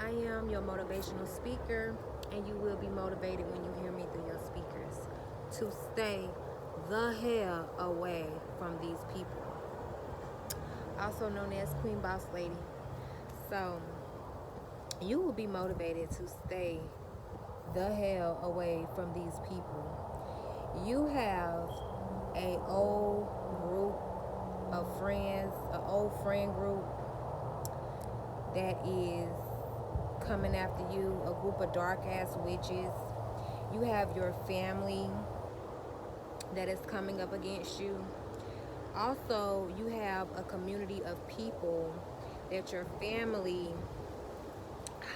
I am your motivational speaker, and you will be motivated when you hear me through your speakers to stay the hell away from these people. Also known as Queen Boss Lady. So, you will be motivated to stay the hell away from these people. You have a old group of friends, an old friend group that is coming after you, a group of dark ass witches. You have your family that is coming up against you. Also, you have a community of people that your family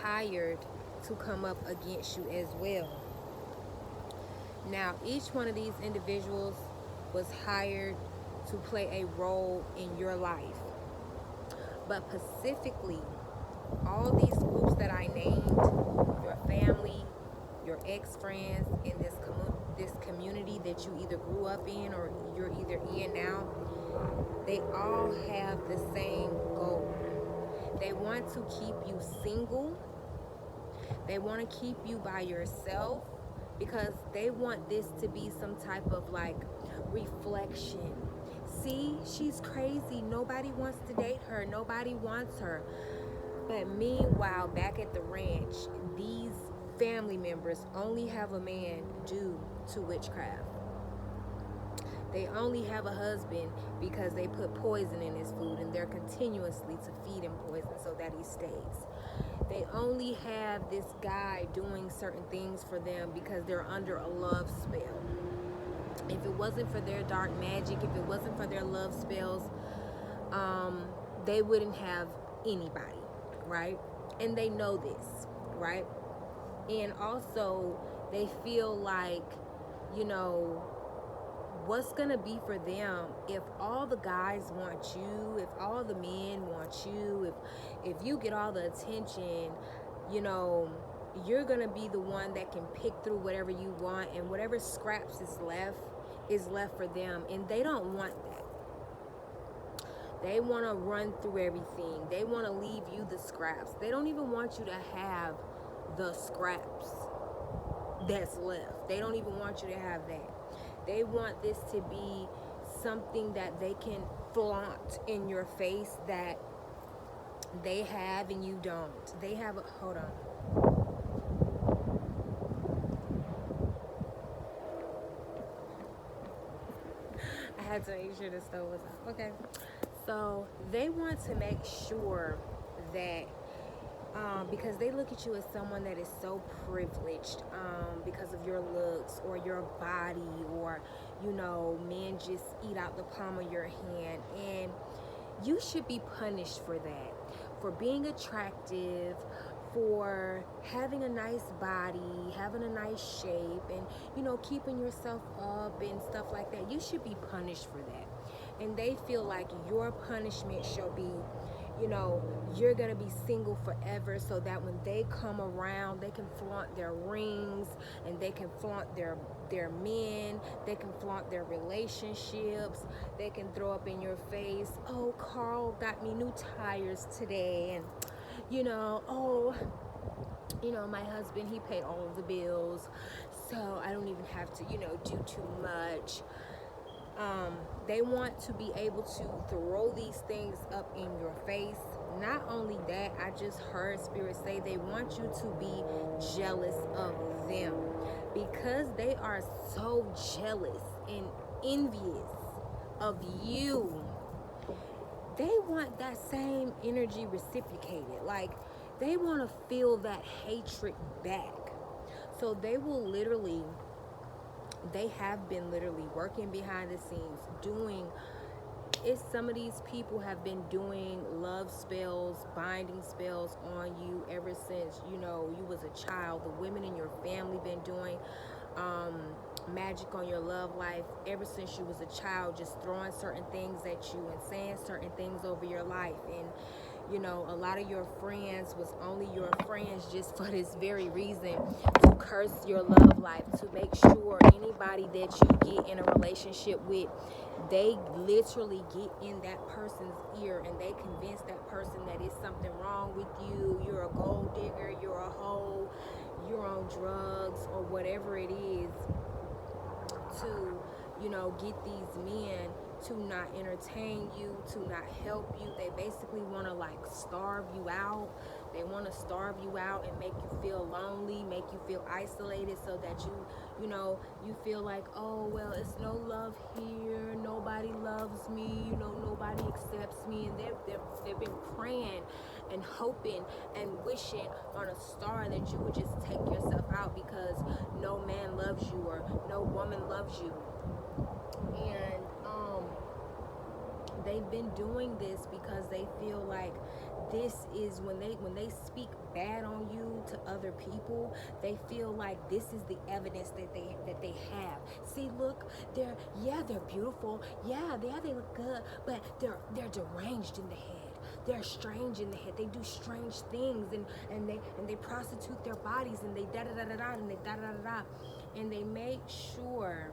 hired to come up against you as well. Now, each one of these individuals was hired to play a role in your life. But specifically, all these groups that I named, your family, your ex-friends, and this community that you either grew up in or you're either in now, they all have the same goal. They want to keep you single. They want to keep you by yourself because they want this to be some type of like reflection. See, she's crazy. Nobody wants to date her. Nobody wants her. But meanwhile, back at the ranch, these family members only have a man due to witchcraft. They only have a husband because they put poison in his food and they're continuously to feed him poison so that he stays. They only have this guy doing certain things for them because they're under a love spell. If it wasn't for their dark magic, if it wasn't for their love spells, they wouldn't have anybody, right? And they know this, right? And also, they feel like, what's gonna be for them if all the guys want you, if all the men want you, if you get all the attention, you're gonna be the one that can pick through whatever you want, and whatever scraps is left for them, and they don't want that. They want to run through everything. They want to leave you the scraps. They don't even want you to have the scraps that's left. They don't even want you to have that. They want this to be something that they can flaunt in your face that they have and you don't. They have a, hold on. I had to make sure the stove was off. Okay. So they want to make sure that because they look at you as someone that is so privileged because of your looks or your body, or men just eat out the palm of your hand, and you should be punished for that, for being attractive, for having a nice body, having a nice shape, and keeping yourself up and stuff like that. You should be punished for that. And they feel like your punishment shall be, you're gonna be single forever, so that when they come around, they can flaunt their rings, and they can flaunt their men, they can flaunt their relationships, they can throw up in your face, oh, Carl got me new tires today, and my husband, he paid all of the bills, so I don't even have to do too much. They want to be able to throw these things up in your face. Not only that, I just heard Spirit say they want you to be jealous of them, because they are so jealous and envious of you. They want that same energy reciprocated. Like, they want to feel that hatred back. So they have been literally working behind the scenes doing, some of these people have been doing love spells, binding spells on you ever since you was a child. The women in your family been doing magic on your love life ever since you was a child, just throwing certain things at you and saying certain things over your life. And You know, a lot of your friends was only your friends just for this very reason, to curse your love life, to make sure anybody that you get in a relationship with, they literally get in that person's ear and they convince that person that it's something wrong with you, you're a gold digger, you're a hoe, you're on drugs, or whatever it is, to, you know, get these men to not entertain you, to not help you. They basically want to like starve you out. They want to starve you out and make you feel lonely, make you feel isolated, so that you know, you feel like, oh, well, it's no love here, nobody loves me, you know, nobody accepts me. And they've been praying and hoping and wishing on a star that you would just take yourself out, because no man loves you or no woman loves you. And they've been doing this because they feel like this is, when they speak bad on you to other people, they feel like this is the evidence that they have. See, look, they're beautiful, they look good, but they're deranged in the head, they're strange in the head, they do strange things, and they prostitute their bodies, and they da da da da da, and they da da da da, and they make sure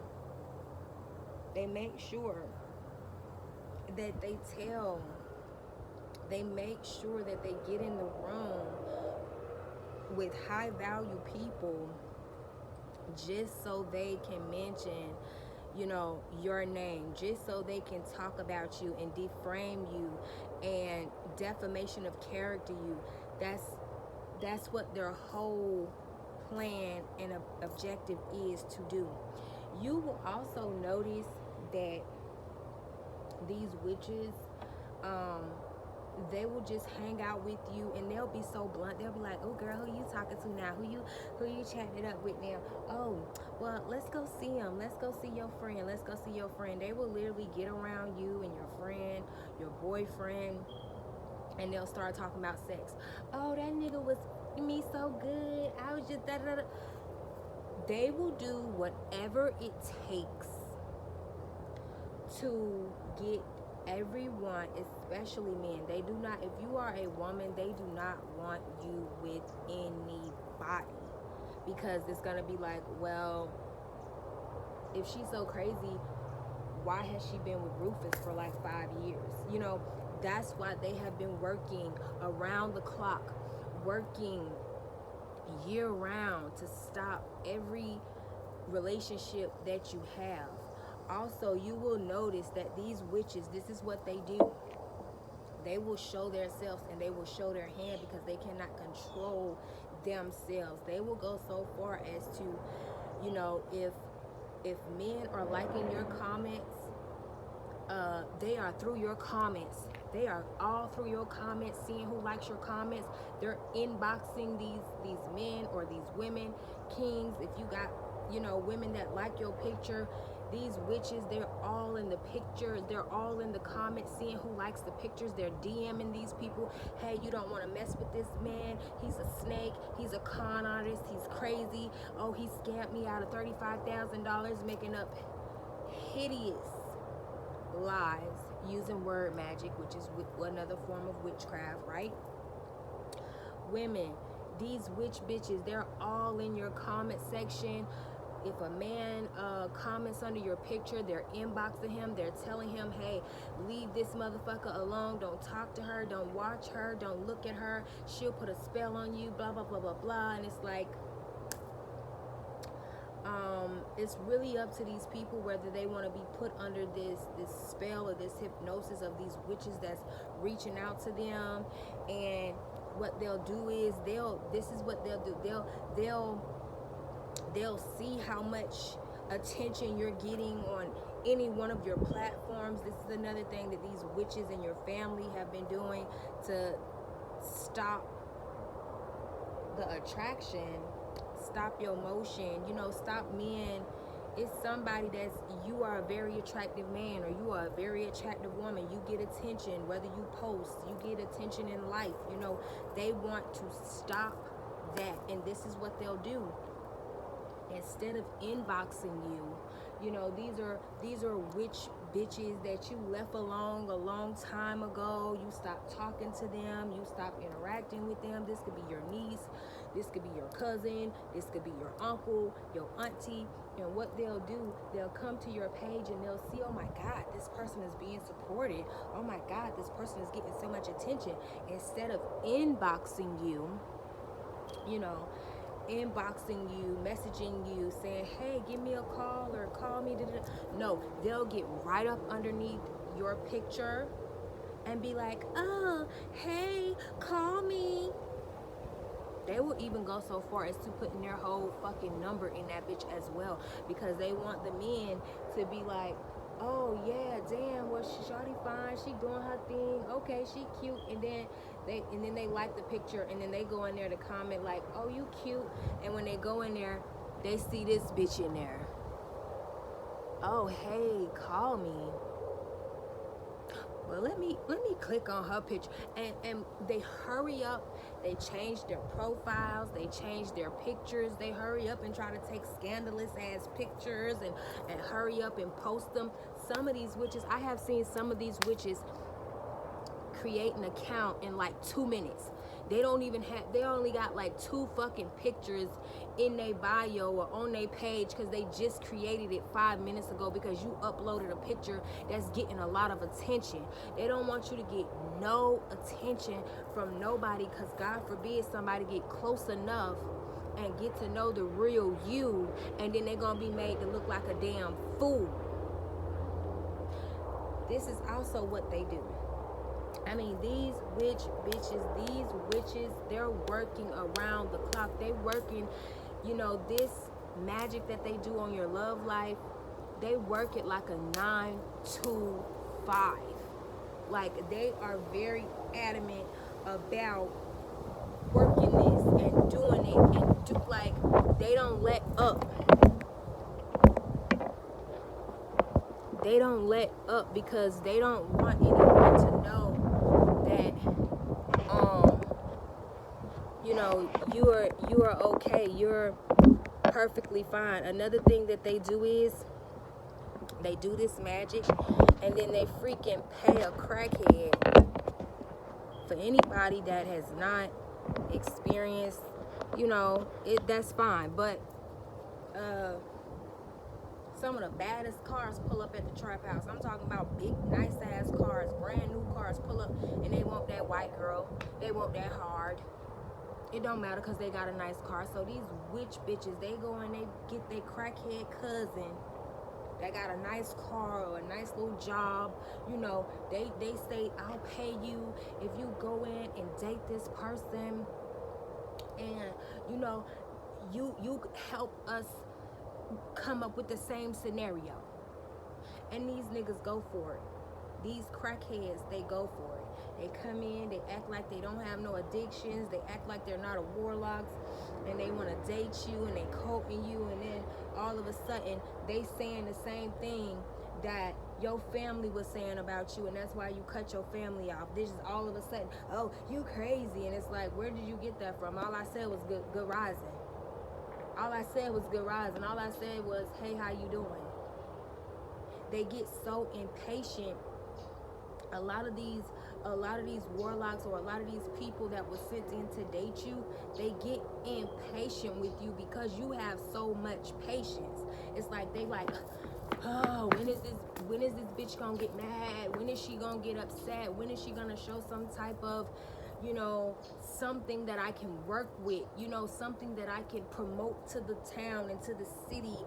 that they make sure that they get in the room with high value people just so they can mention, you know, your name, just so they can talk about you and defame you and defamation of character you. That's what their whole plan and objective is to do. You will also notice that these witches, they will just hang out with you and they'll be so blunt. They'll be like, oh girl, who you talking to now? Who you chatting it up with now? Oh, well, let's go see him. Let's go see your friend. Let's go see your friend. They will literally get around you and your friend, your boyfriend, and they'll start talking about sex. Oh, that nigga was me so good. I was just da da da. They will do whatever it takes to get everyone, especially men. They do not, if you are a woman, they do not want you with anybody, because it's gonna be like, well, if she's so crazy, why has she been with Rufus for like 5 years? You know, that's why they have been working around the clock, working year round to stop every relationship that you have. Also, you will notice that these witches, this is what they do. They will show themselves and they will show their hand, because they cannot control themselves. They will go so far as to, you know, if men are liking your comments, they are through your comments. They are all through your comments, seeing who likes your comments. They're inboxing these men or these women, kings. If you got, you know, women that like your picture, these witches, they're all in the picture. They're all in the comments, seeing who likes the pictures. They're DMing these people. Hey, you don't want to mess with this man. He's a snake. He's a con artist. He's crazy. Oh, he scammed me out of $35,000, making up hideous lies using word magic, which is another form of witchcraft, right? Women, these witch bitches, they're all in your comment section. If a man comments under your picture, they're inboxing him. They're telling him, hey, leave this motherfucker alone. Don't talk to her. Don't watch her. Don't look at her. She'll put a spell on you, blah, blah, blah, blah, blah. And it's like, it's really up to these people whether they want to be put under this spell or this hypnosis of these witches that's reaching out to them. And what they'll do is this is what they'll do. They'll see how much attention you're getting on any one of your platforms. This is another thing that these witches and your family have been doing to stop the attraction, stop your motion, you know, stop men. It's somebody that's, you are a very attractive man or you are a very attractive woman. You get attention, whether you post, you get attention in life. You know, they want to stop that. And this is what they'll do. Instead of inboxing you, you know, these are witch bitches that you left alone a long time ago. You stopped talking to them. You stopped interacting with them. This could be your niece. This could be your cousin. This could be your uncle, your auntie. And what they'll do, they'll come to your page and they'll see, oh my God, this person is being supported. Oh my God, this person is getting so much attention. Instead of inboxing you, inboxing you, messaging you, saying, hey, give me a call or call me. No, they'll get right up underneath your picture and be like, oh, hey, call me. They will even go so far as to putting their whole fucking number in that bitch as well, because they want the men to be like, oh yeah, damn, well, shawty fine, she doing her thing, okay, she cute, and then they like the picture, and then they go in there to comment like, oh, you cute, and when they go in there, they see this bitch in there. Oh, hey, call me. Well, let me click on her picture, and they hurry up. They change their profiles, they change their pictures, they hurry up and try to take scandalous ass pictures and hurry up and post them. Some of these witches, I have seen some of these witches create an account in like 2 minutes. They only got like 2 fucking pictures in their bio or on their page because they just created it 5 minutes ago because you uploaded a picture that's getting a lot of attention. They don't want you to get no attention from nobody, because God forbid somebody get close enough and get to know the real you, and then they're gonna be made to look like a damn fool. This is also what they do. I mean, these witches, they're working around the clock. They working, this magic that they do on your love life, they work it like a 9 to 5. Like, they are very adamant about working this and doing it, and they don't let up. They don't let up because they don't want anyone to know that you are okay, you're perfectly fine. Another thing that they do is they do this magic, and then they freaking pay a crackhead. For anybody that has not experienced, that's fine, but some of the baddest cars pull up at the trap house. I'm talking about big, nice ass cars, brand new cars pull up, and they want that white girl. They want that hard. It don't matter because they got a nice car. So these witch bitches, they go and they get their crackhead cousin that got a nice car or a nice little job. They say, I'll pay you if you go in and date this person, and you help us come up with the same scenario. And these niggas go for it. These crackheads, they go for it. They come in, they act like they don't have no addictions, they act like they're not a warlock, and they want to date you, and they courting you, and then all of a sudden they saying the same thing that your family was saying about you, and that's why you cut your family off. This is all of a sudden, oh, you crazy, and it's like, where did you get that from? All I said was good rising. All I said was good rising. All I said was, hey, how you doing? They get so impatient. A lot of these warlocks, or a lot of these people that were sent in to date you, they get impatient with you because you have so much patience. It's like they like, oh, when is this bitch gonna get mad? When is she gonna get upset? When is she gonna show some type of, something that I can work with, something that I can promote to the town and to the city,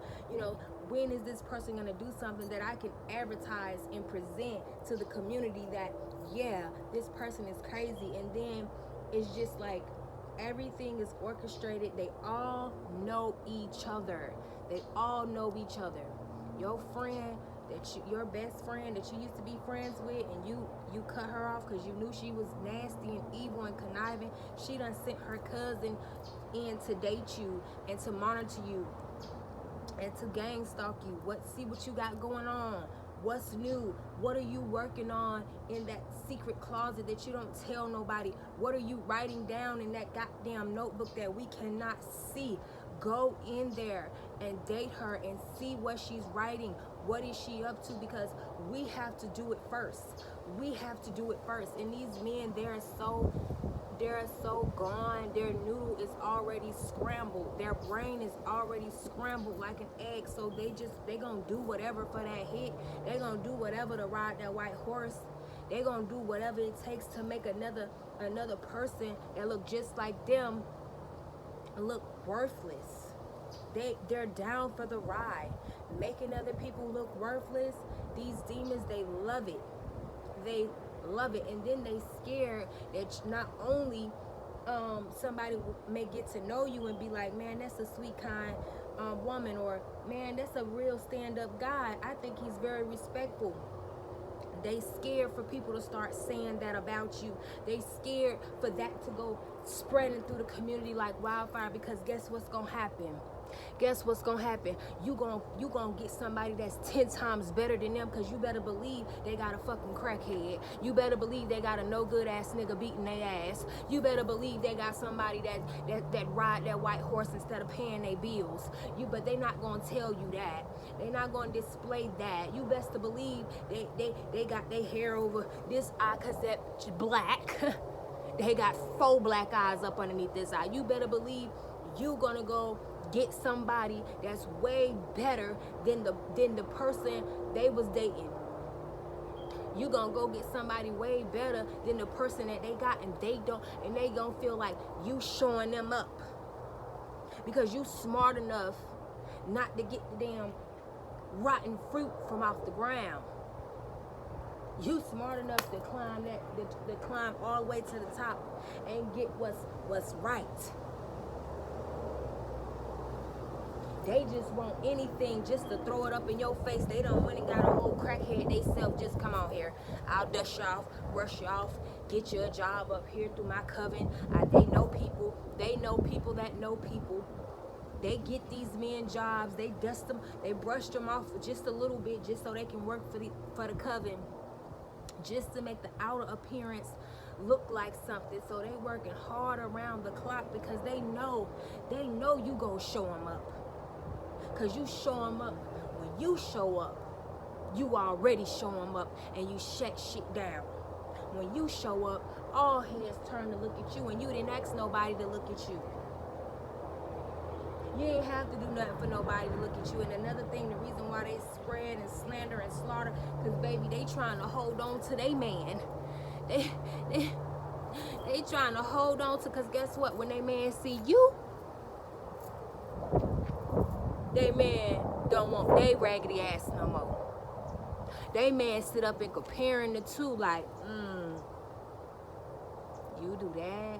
when is this person going to do something that I can advertise and present to the community that, yeah, this person is crazy. And then it's just like everything is orchestrated. They all know each other. They all know each other. Your friend, your best friend that you used to be friends with, and you cut her off because you knew she was nasty and evil and conniving. She done sent her cousin in to date you and to monitor you and to gang stalk you. See what you got going on. What's new? What are you working on in that secret closet that you don't tell nobody? What are you writing down in that goddamn notebook that we cannot see? Go in there and date her and see what she's writing. What is she up to? Because we have to do it first. We have to do it first. And these men, they're so gone. Their noodle is already scrambled. Their brain is already scrambled like an egg. So they gonna do whatever for that hit. They gonna do whatever to ride that white horse. They gonna do whatever it takes to make another person that look just like them look worthless. They're down for the ride, making other people look worthless. These demons, they love it. They love it. And then they scared that not only somebody may get to know you and be like, man, that's a sweet, kind woman, or man, that's a real stand-up guy. I think he's very respectful. They scared for people to start saying that about you. They scared for that to go spreading through the community like wildfire, because guess what's gonna happen? Guess what's gonna happen? You gonna get somebody that's 10 times better than them, because you better believe they got a fucking crackhead. You better believe they got a no good ass nigga beating their ass. You better believe they got somebody that ride that white horse instead of paying their bills. But they not gonna tell you that. They not gonna display that. You best to believe they got their hair over this eye because that black. They got 4 black eyes up underneath this eye. You better believe you gonna go get somebody that's way better than the person they was dating. You gonna go get somebody way better than the person that they got, and they gonna feel like you showing them up because you smart enough not to get the damn rotten fruit from off the ground. You smart enough to climb to climb all the way to the top and get what's right. They just want anything just to throw it up in your face. They don't went and got a whole crackhead they self. Just come on here. I'll dust you off, brush you off, get you a job up here through my coven. They know people. They know people that know people. They get these men jobs. They dust them. They brush them off just a little bit just so they can work for the coven. Just to make the outer appearance look like something. So they working hard around the clock because they know you gonna show them up. Because you show them up. When you show up, you already show them up and you shut shit down. When you show up, all heads turn to look at you, and you didn't ask nobody to look at you. You ain't have to do nothing for nobody to look at you. And another thing, the reason why they spread and slander and slaughter, because baby, they trying to hold on to their man. They trying to hold on to, because guess what? When they man see you, they man don't want they raggedy ass no more. They man sit up and comparing the two like, you do that?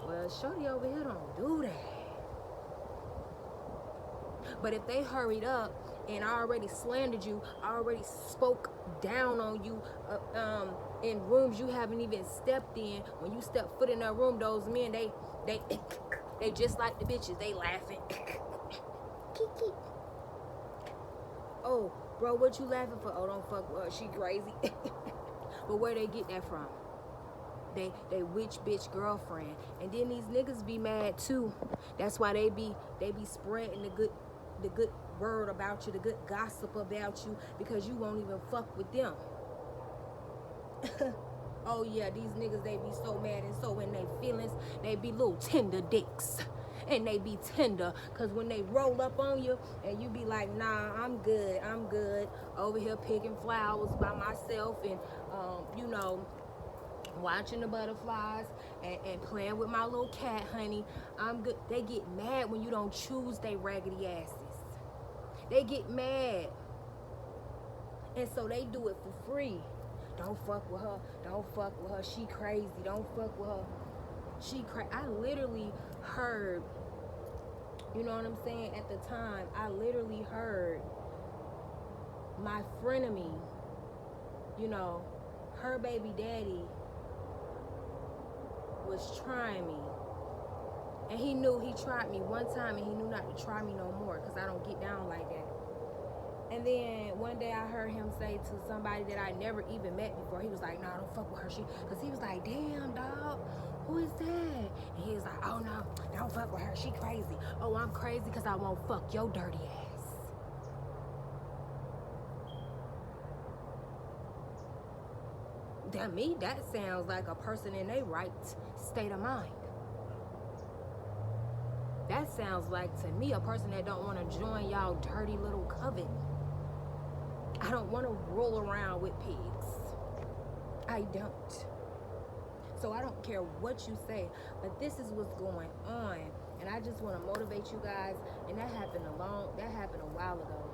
Well, shorty over here don't do that. But if they hurried up and already slandered you, already spoke down on you in rooms you haven't even stepped in, when you step foot in that room, those men, they just like the bitches, they laughing. Oh, bro, what you laughing for? Oh, don't fuck with her, she crazy. But where they get that from? They witch bitch girlfriend. And then these niggas be mad too. That's why they be spreading the good word about you, the good gossip about you, because you won't even fuck with them. Oh yeah, these niggas, they be so mad and so in their feelings. They be little tender dicks. And they be tender, because when they roll up on you and you be like, nah, I'm good over here picking flowers by myself and watching the butterflies and playing with my little cat, honey, I'm good. They get mad when you don't choose they raggedy asses. They get mad. And so they do it for free. Don't fuck with her. Don't fuck with her. She crazy. Don't fuck with her. She crazy. I literally heard, you know what I'm saying? At the time, I literally heard my frenemy, her baby daddy was trying me. And he knew he tried me one time and he knew not to try me no more, because I don't get down like that. And then one day I heard him say to somebody that I never even met before, he was like, nah, don't fuck with her. Because he was like, damn, dog, who is that? And he was like, oh, no, don't fuck with her. She crazy. Oh, I'm crazy because I won't fuck your dirty ass. That sounds like a person in their right state of mind. That sounds like, to me, a person that don't want to join y'all dirty little coven. I don't want to roll around with pigs. I don't. So I don't care what you say, but this is what's going on. And I just want to motivate you guys. And that happened a while ago.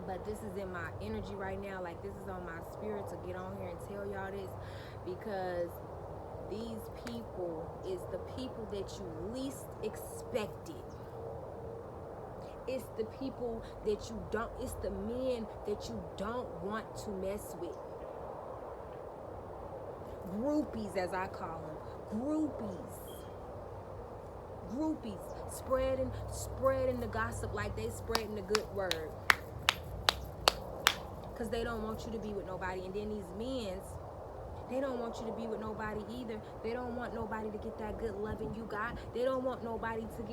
But this is in my energy right now. Like, this is on my spirit to get on here and tell y'all this, because these people is the people that you least expected. It's the people that you don't, it's the men that you don't want to mess with. Groupies, as I call them. Groupies. Spreading the gossip like they spreading the good word. Because they don't want you to be with nobody. And then these men, they don't want you to be with nobody either. They don't want nobody to get that good loving you got. They don't want nobody to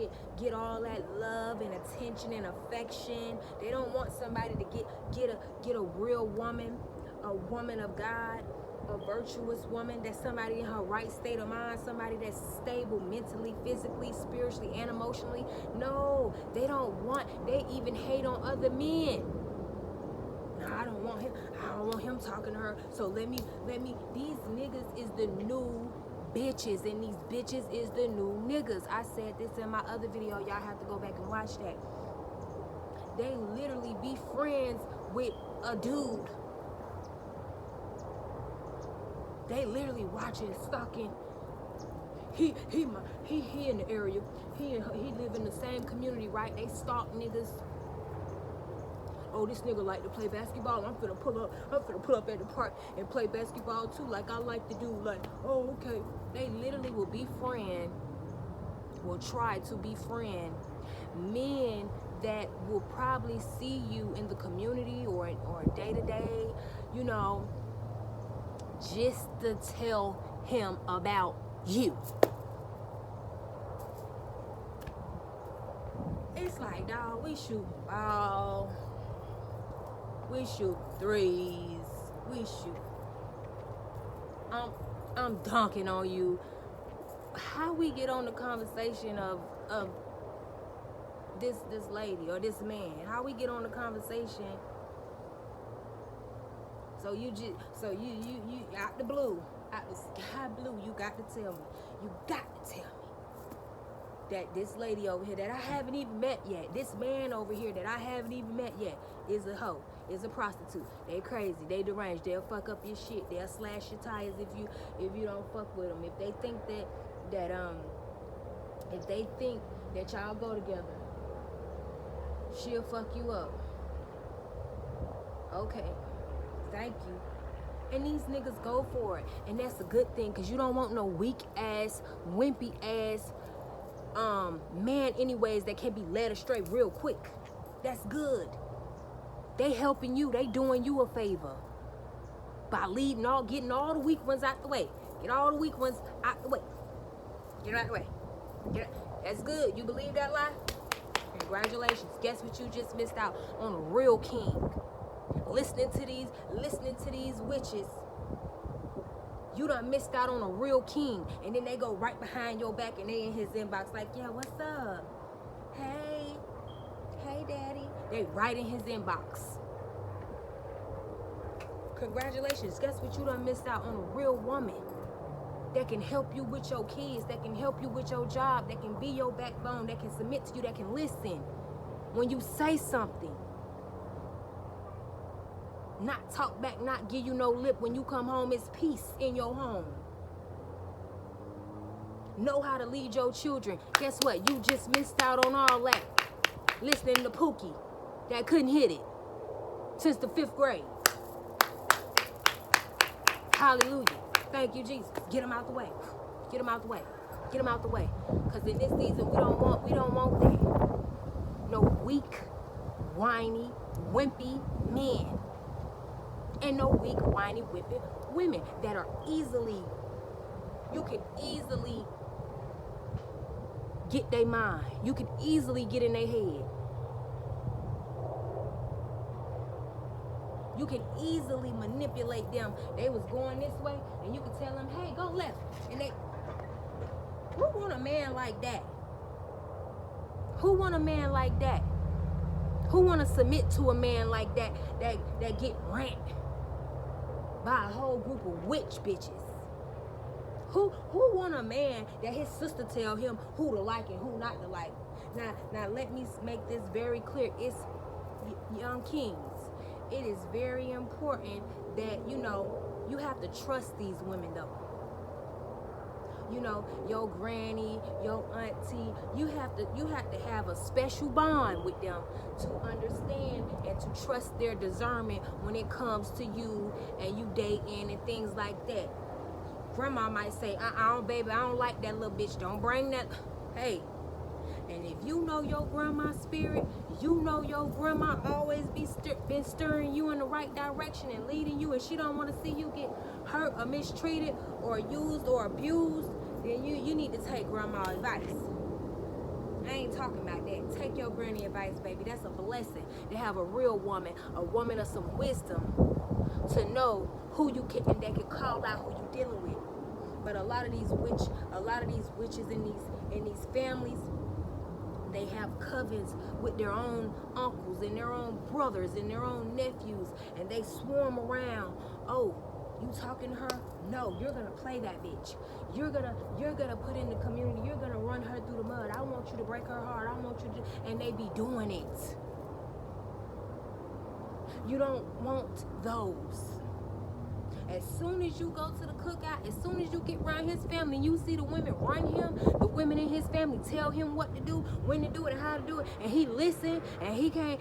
get all that love and attention and affection. They don't want somebody to get a real woman, a woman of God, a virtuous woman, that's somebody in her right state of mind, somebody that's stable mentally, physically, spiritually, and emotionally. No, they don't want, they even hate on other men. I don't want him talking to her. So let me, these niggas is the new bitches, and these bitches is the new niggas. I said this in my other video. Y'all have to go back and watch that. They literally be friends with a dude. They literally watching, stalking. He in the area. He live in the same community, right? They stalk niggas. Oh, this nigga like to play basketball. I'm finna pull up at the park and play basketball too, like I like to do. Like, oh, okay. They literally will try to befriend men that will probably see you in the community or day to day, you know, just to tell him about you. It's like, dawg, we shoot ball. We shoot threes. We shoot. I'm dunking on you. How we get on the conversation of this lady or this man? How we get on the conversation? So you out the blue, out the sky blue, you got to tell me. You got to tell me that this lady over here that I haven't even met yet, this man over here that I haven't even met yet, is a hoe, is a prostitute. They crazy, they deranged, they'll fuck up your shit, they'll slash your tires if you don't fuck with them. If they think that y'all go together, she'll fuck you up. Okay, thank you. And these niggas go for it, and that's a good thing, because you don't want no weak ass, wimpy ass man anyways that can be led astray real quick. That's good. They helping you, they doing you a favor by getting all the weak ones out the way. Get all the weak ones out the way. Get out the way. That's good. You believe that lie? Congratulations. Guess what you just missed out on? A real king. Listening to these witches. You done missed out on a real king. And then they go right behind your back and they in his inbox like, yeah, what's up? Hey daddy. They right in his inbox. Congratulations. Guess what you done missed out on? A real woman that can help you with your kids, that can help you with your job, that can be your backbone, that can submit to you, that can listen when you say something. Not talk back, not give you no lip. When you come home, it's peace in your home. Know how to lead your children. Guess what? You just missed out on all that. Listening to Pookie that couldn't hit it since the 5th grade. Hallelujah. Thank you, Jesus. Get him out the way. Get him out the way. Get him out the way. Because in this season, we don't want that. No weak, whiny, wimpy men. And no weak, whiny, wimpy women that are you can easily get their mind. You can easily get in their head. You can easily manipulate them. They was going this way, and you can tell them, hey, go left. And they, who want a man like that? Who want a man like that? Who want to submit to a man like that, that get ranked by a whole group of witch bitches? Who want a man that his sister tell him who to like and who not to like? Now let me make this very clear. It's young kings. It is very important that, you know, you have to trust these women though. You know, your granny, your auntie, you have to have a special bond with them to understand and to trust their discernment when it comes to you and you dating and things like that. Grandma might say, baby, I don't like that little bitch. Don't bring that. Hey, and if you know your grandma's spirit, you know your grandma always been stirring you in the right direction and leading you, and she don't want to see you get hurt or mistreated or used or abused, then you need to take grandma's advice. I ain't talking about that. Take your granny advice, baby. That's a blessing to have a real woman, a woman of some wisdom, to know who you can and that can call out who you dealing with. But a lot of these witches in these families, they have covens with their own uncles and their own brothers and their own nephews, and they swarm around. Oh, you talking to her? No, you're gonna play that bitch. You're gonna put in the community. You're gonna run her through the mud. I want you to break her heart. I want you to, and they be doing it. You don't want those. As soon as you go to the cookout, as soon as you get around his family and you see the women run him, the women in his family tell him what to do, when to do it, and how to do it, and he listen, and he can't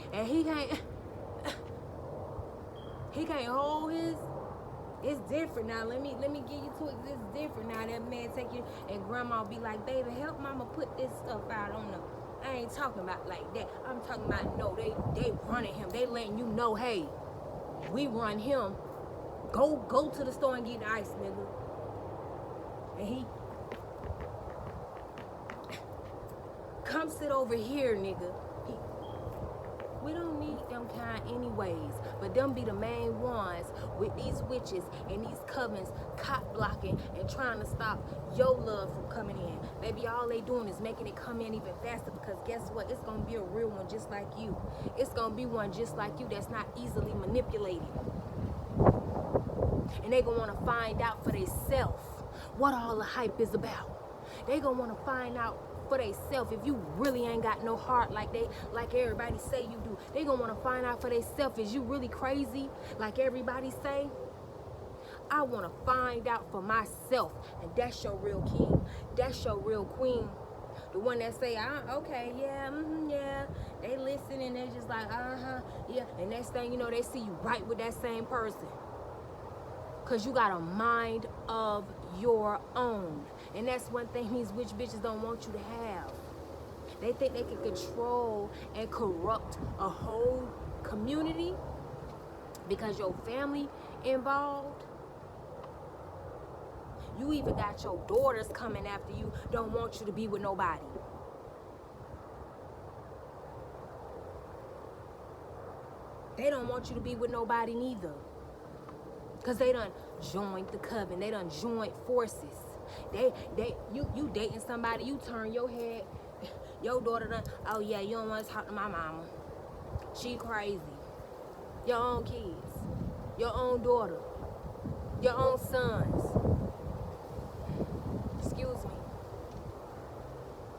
hold his. It's different now. Let me get you to it. It's different now. That man take you, and grandma be like, baby, help mama put this stuff out on the. I ain't talking about like that. I'm talking about, no, they running him. They letting you know, hey, we run him. Go to the store and get the ice, nigga. And he come sit over here, nigga. We don't need them kind anyways, but them be the main ones with these witches and these covens cop blocking and trying to stop your love from coming in. Baby, all they doing is making it come in even faster, because guess what? It's gonna be a real one just like you. It's gonna be one just like you that's not easily manipulated. And they gonna want to find out for themselves what all the hype is about. They gonna want to find out for themselves if you really ain't got no heart like everybody say you do. They gonna want to find out for themselves, is you really crazy like everybody say? I want to find out for myself, and that's your real king. That's your real queen. The one that say, okay, yeah, yeah. They listen and they just like, yeah. And next thing you know, they see you right with that same person. Because you got a mind of your own. And that's one thing these witch bitches don't want you to have. They think they can control and corrupt a whole community because your family involved. You even got your daughters coming after you, don't want you to be with nobody. They don't want you to be with nobody neither. Because they done joined the coven. They done joined forces. You dating somebody, you turn your head, your daughter done, oh yeah, you don't want to talk to my mama. She crazy. Your own kids, your own daughter, your own sons. Excuse me.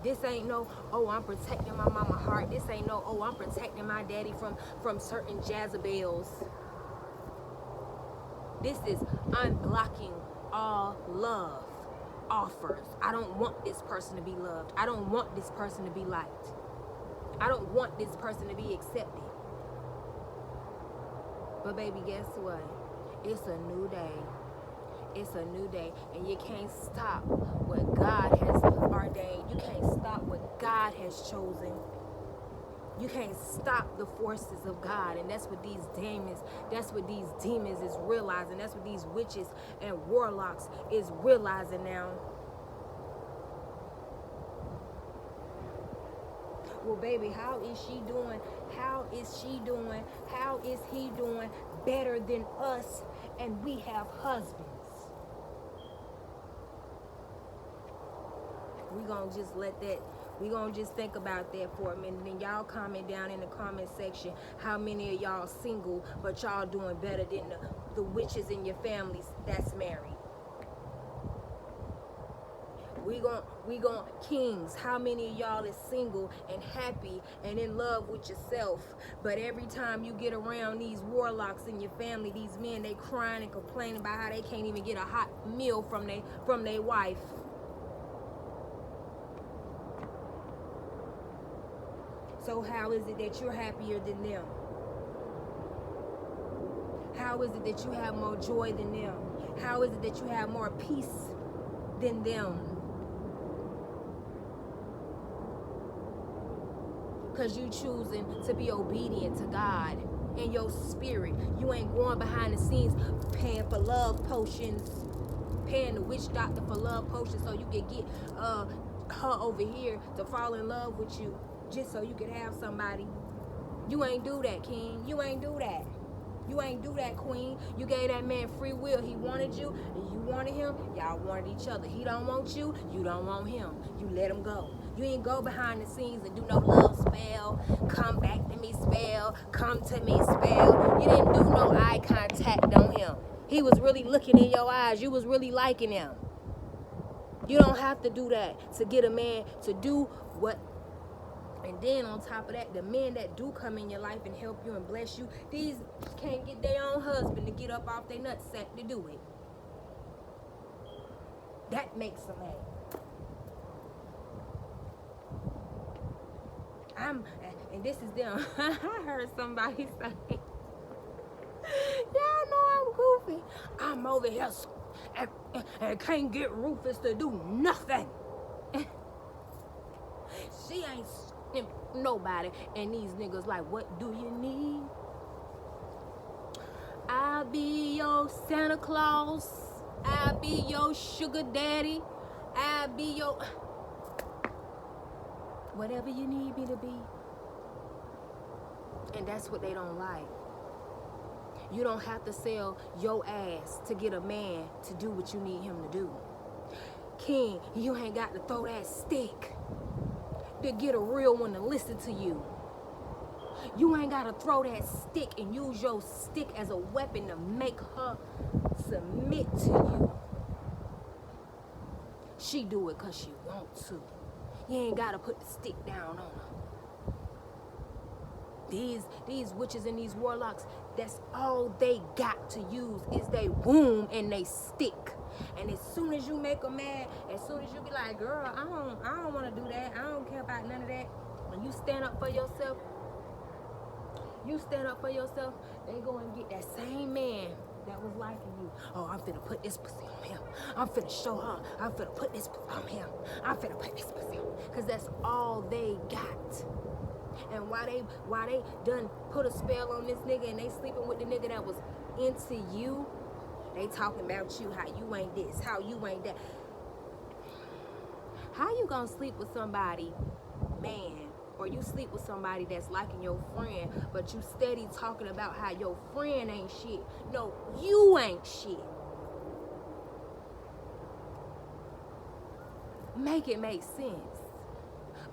This ain't no, oh, I'm protecting my mama heart. This ain't no, oh, I'm protecting my daddy from certain Jezebels. This is unblocking all love offers. I don't want this person to be loved. I don't want this person to be liked. I don't want this person to be accepted. But baby, guess what? It's a new day. It's a new day, and you can't stop what God has ordained. You can't stop what God has chosen. You can't stop the forces of God, and that's what these demons is realizing. That's what these witches and warlocks is realizing now. Well, baby, how is she doing? How is she doing? How is he doing? better than us, and we have husbands. We gonna just let that, we gonna just think about that for a minute. And y'all comment down in the comment section how many of y'all single, but y'all doing better than the witches in your families that's married. We gon' kings, how many of y'all is single and happy and in love with yourself, but every time you get around these warlocks in your family, these men, they crying and complaining about how they can't even get a hot meal from their wife. So how is it that you're happier than them? How is it that you have more joy than them? How is it that you have more peace than them? Because you choosing to be obedient to God in your spirit. You ain't going behind the scenes paying for love potions, paying the witch doctor for love potions so you can get her over here to fall in love with you just so you can have somebody. You ain't do that, king. You ain't do that. You ain't do that, queen. You gave that man free will. He wanted you, and you wanted him. Y'all wanted each other. He don't want you. You don't want him. You let him go. You ain't go behind the scenes and do no love spell, come back to me spell, come to me spell. You didn't do no eye contact on him. He was really looking in your eyes. You was really liking him. You don't have to do that to get a man to do what. And then on top of that, the men that do come in your life and help you and bless you, these can't get their own husband to get up off their nutsack to do it. That makes them mad. And this is them. I heard somebody say, y'all know I'm goofy. I'm over here and can't get Rufus to do nothing. She ain't nobody. And these niggas like, what do you need? I'll be your Santa Claus. I'll be your sugar daddy. I'll be your whatever you need me to be. And that's what they don't like. You don't have to sell your ass to get a man to do what you need him to do. King, you ain't got to throw that stick to get a real one to listen to you. You ain't got to throw that stick and use your stick as a weapon to make her submit to you. She do it because she want to. You ain't got to put the stick down on her. These witches and these warlocks, that's all they got to use is they womb and they stick. And as soon as you make them mad, as soon as you be like, girl, I don't want to do that. I don't care about none of that. When you stand up for yourself, they go and get that same man that was liking you. Oh, I'm finna put this pussy on him. I'm finna show her. I'm finna put this pussy on him. I'm finna put this pussy on. Because that's all they got. And why they done put a spell on this nigga and they sleeping with the nigga that was into you, they talking about you, how you ain't this, how you ain't that. How you gonna sleep with somebody, man, or you sleep with somebody that's liking your friend, but you steady talking about how your friend ain't shit? No, you ain't shit. Make it make sense.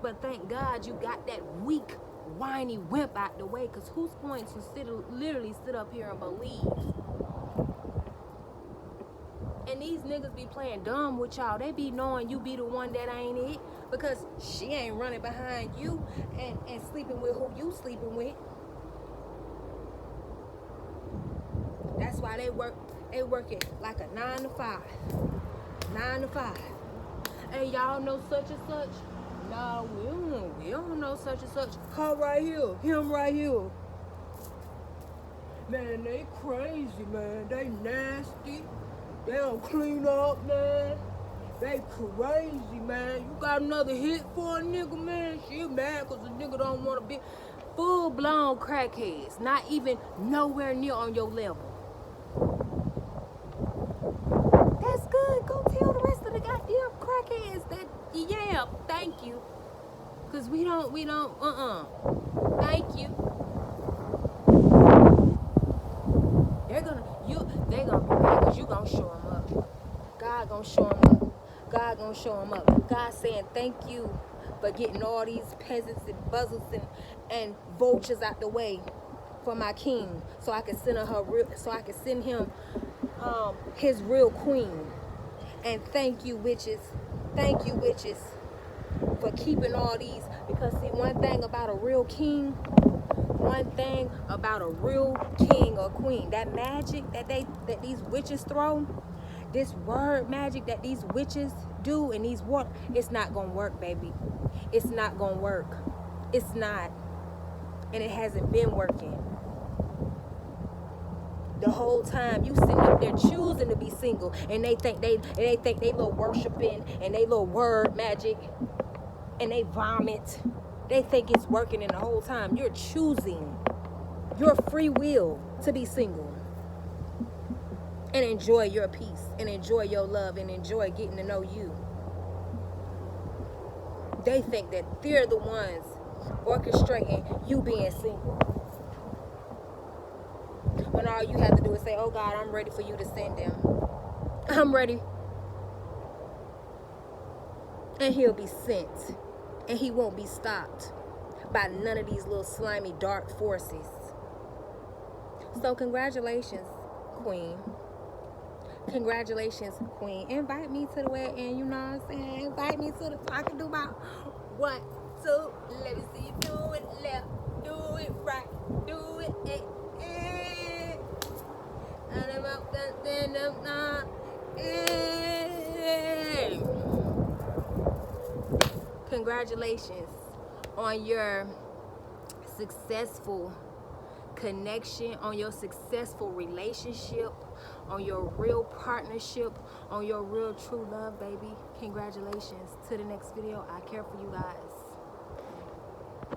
But thank God you got that weak, whiny wimp out the way, because who's going to literally sit up here and believe? And these niggas be playing dumb with y'all. They be knowing you be the one that ain't it, because she ain't running behind you and sleeping with who you sleeping with. That's why they work it like a 9 to 5. 9 to 5. Hey, y'all know such and such? No, we don't know such and such. Her right here, him right here. Man, they crazy, man. They nasty. They don't clean up, man. They crazy, man. You got another hit for a nigga, man? She mad because the nigga don't want to be full-blown crackheads. Not even nowhere near on your level. That's good. Go tell the rest of the goddamn crackheads that, yeah, thank you. Because we don't, thank you. gonna show him up. God gonna show him up. God gonna show him up. God saying thank you for getting all these peasants and buzzards and vultures out the way for my king, so I can send him his real queen. And thank you, witches. Thank you, witches, for keeping all these. Because see, one thing about a real king or queen, that magic that these witches throw, this word magic that these witches do in these water, it's not gonna work, baby. It's not gonna work. It's not. And it hasn't been working. The whole time you sitting up there choosing to be single, and they think they little worshiping and they little word magic and they vomit. They think it's working, and the whole time you're choosing your free will to be single and enjoy your peace and enjoy your love and enjoy getting to know you. They think that they're the ones orchestrating you being single, when all you have to do is say, oh God, I'm ready for you to send them. I'm ready. And he'll be sent. And he won't be stopped by none of these little slimy dark forces. So congratulations, Queen. Congratulations, Queen. Invite me to the wedding, you know what I'm saying? Invite me to the, so I can do my 1, 2, let me see you do it left, do it right, do it, and I'm up, then I'm not, Congratulations on your successful connection, on your successful relationship, on your real partnership, on your real true love, baby. Congratulations. To the next video. I care for you guys.